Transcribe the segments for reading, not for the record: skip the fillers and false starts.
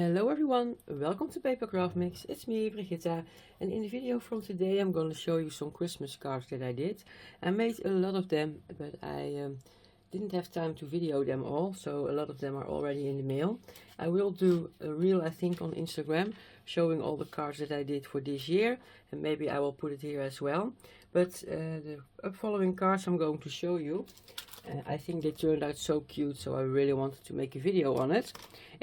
Hello everyone, welcome to Papercraft Mix. It's me, Brigitta, and in the video from today I'm going to show you some Christmas cards that I did. I made a lot of them, but I didn't have time to video them all, so a lot of them are already in the mail. I will do a reel, I think, on Instagram showing all the cards that I did for this year, and maybe I will put it here as well. But the following cards I'm going to show you, I think they turned out so cute, so I really wanted to make a video on it.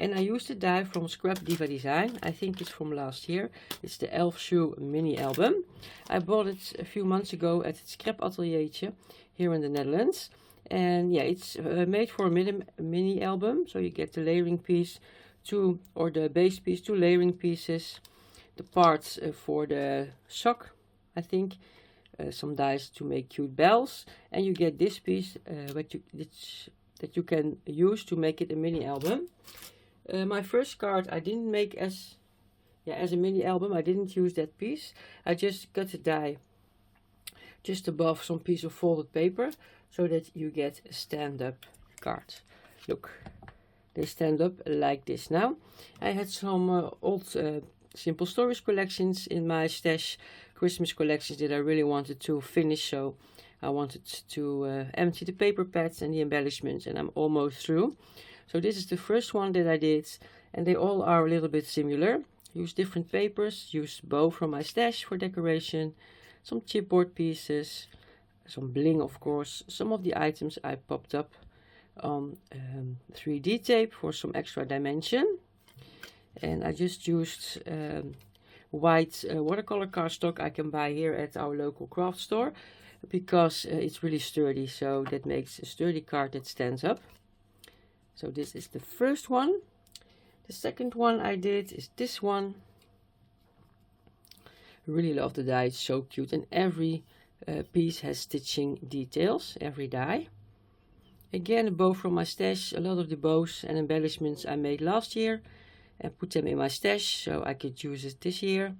And I used a die from Scrap Diva Design. I think it's from last year. It's the Elfshoe mini album. I bought it a few months ago at het Scrap Ateliertje here in the Netherlands. And yeah, it's made for a mini album. So you get the layering piece, or the base piece, two layering pieces, the parts for the sock, I think. Some dies to make cute bells, and you get this piece that you can use to make it a mini album. My first card I didn't make as a mini album. I didn't use that piece. I just cut the die just above some piece of folded paper so that you get a stand-up card. Look, they stand up like this now. I had some old Simple Stories collections in my stash, Christmas collections that I really wanted to finish, so I wanted to empty the paper pads and the embellishments, and I'm almost through. So this is the first one that I did, and they all are a little bit similar. Use different papers, use bow from my stash for decoration, some chipboard pieces, some bling of course. Some of the items I popped up on 3D tape for some extra dimension. And I just used white watercolor cardstock I can buy here at our local craft store, because it's really sturdy, so that makes a sturdy card that stands up. So this is the first one. The second one I did is this one. I really love the die, it's so cute, and every piece has stitching details, every die. Again, a bow from my stash. A lot of the bows and embellishments I made last year and put them in my stash so I could use it this year.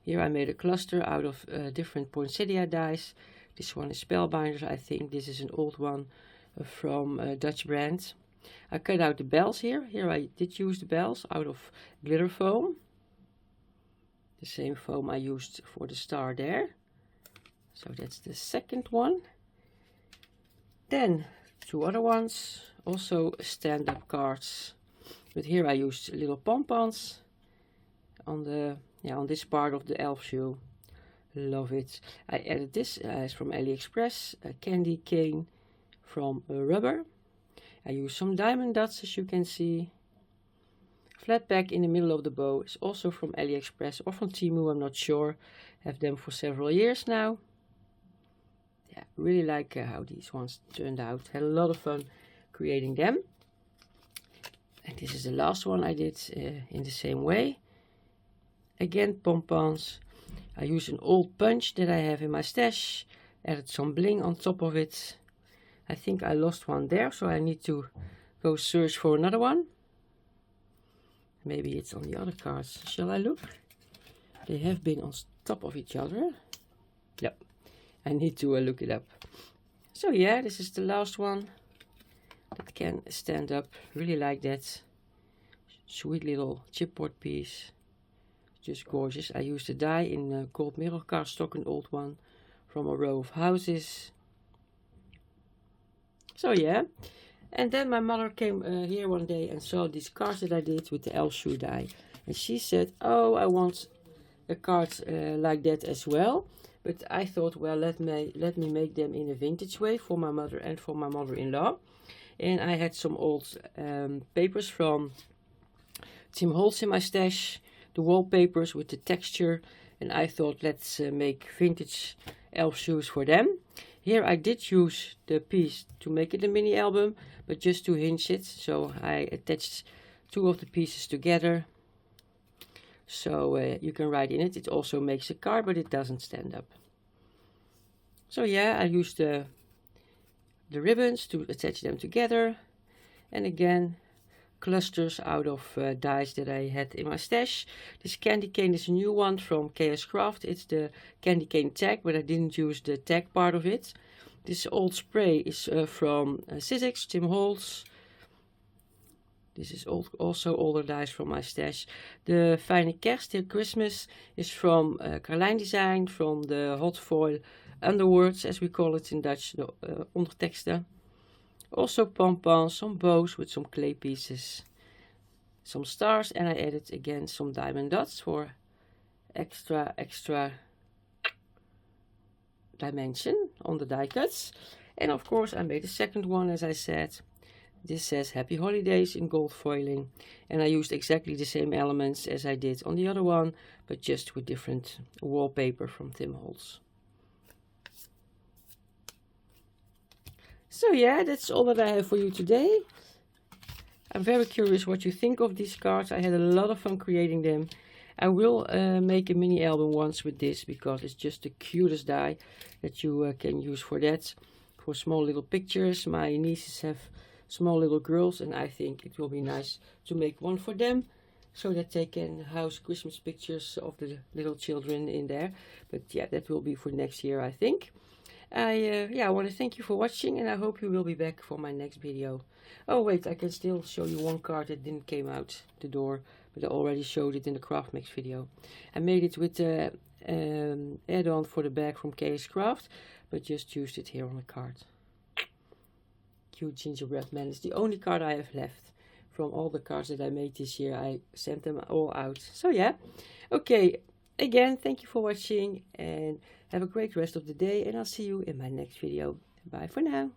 Here I made a cluster out of different poinsettia dies. This one is Spellbinders, I think. This is an old one from a Dutch brand. I cut out the bells here. Here I did use the bells out of glitter foam. The same foam I used for the star there. So that's the second one. Then two other ones, also stand-up cards. But here I used little pompons on this part of the Elfshoe. Love it. I added this as from AliExpress, a candy cane from rubber. I used some diamond dots, as you can see. Flat back in the middle of the bow is also from AliExpress or from Temu, I'm not sure. Have them for several years now. Yeah, really like how these ones turned out. Had a lot of fun creating them. And this is the last one I did in the same way. Again, pompons. I used an old punch that I have in my stash. Added some bling on top of it. I think I lost one there, so I need to go search for another one. Maybe it's on the other cards. Shall I look? They have been on top of each other. Yep, I need to look it up. So yeah, this is the last one that can stand up. Really like that. Sweet little chipboard piece. Just gorgeous. I used a die in gold mirror cardstock, an old one from a row of houses. So yeah. And then my mother came here one day and saw these cards that I did with the Elfshoe die. And she said, oh, I want a card like that as well. But I thought, well, let me make them in a vintage way for my mother and for my mother-in-law. And I had some old papers from Tim Holtz in my stash, the wallpapers with the texture, and I thought, let's make vintage Elfshoes for them. Here I did use the piece to make it a mini album, but just to hinge it, so I attached two of the pieces together, so you can write in it. It also makes a card, but it doesn't stand up. So yeah, I used the ribbons to attach them together, and again clusters out of dies that I had in my stash. This candy cane is a new one from KS Craft. It's the candy cane tag, but I didn't use the tag part of it. This old spray is from Sizzix, Tim Holtz. This is also older dies from my stash. The Fijne Kerst, Till Christmas, is from Carlijn Design, from the hot foil underwords, as we call it in Dutch, the onderteksten. Also pompons, some bows with some clay pieces, some stars, and I added again some diamond dots for extra dimension on the die cuts. And of course I made a second one, as I said. This says Happy Holidays in gold foiling, and I used exactly the same elements as I did on the other one, but just with different wallpaper from Tim Holtz. So yeah, that's all that I have for you today. I'm very curious what you think of these cards. I had a lot of fun creating them. I will make a mini album once with this, because it's just the cutest die that you can use for that, for small little pictures. My nieces have small little girls, and I think it will be nice to make one for them, so that they can house Christmas pictures of the little children in there. But yeah, that will be for next year, I think. I want to thank you for watching, and I hope you will be back for my next video. Oh wait, I can still show you one card that didn't came out the door, but I already showed it in the Craft Mix video. I made it with the add-on for the bag from KS Craft, but just used it here on the card. Cute gingerbread man. It's the only card I have left from all the cards that I made this year. I sent them all out. So yeah, okay, again, thank you for watching, and have a great rest of the day, and I'll see you in my next video. Bye for now.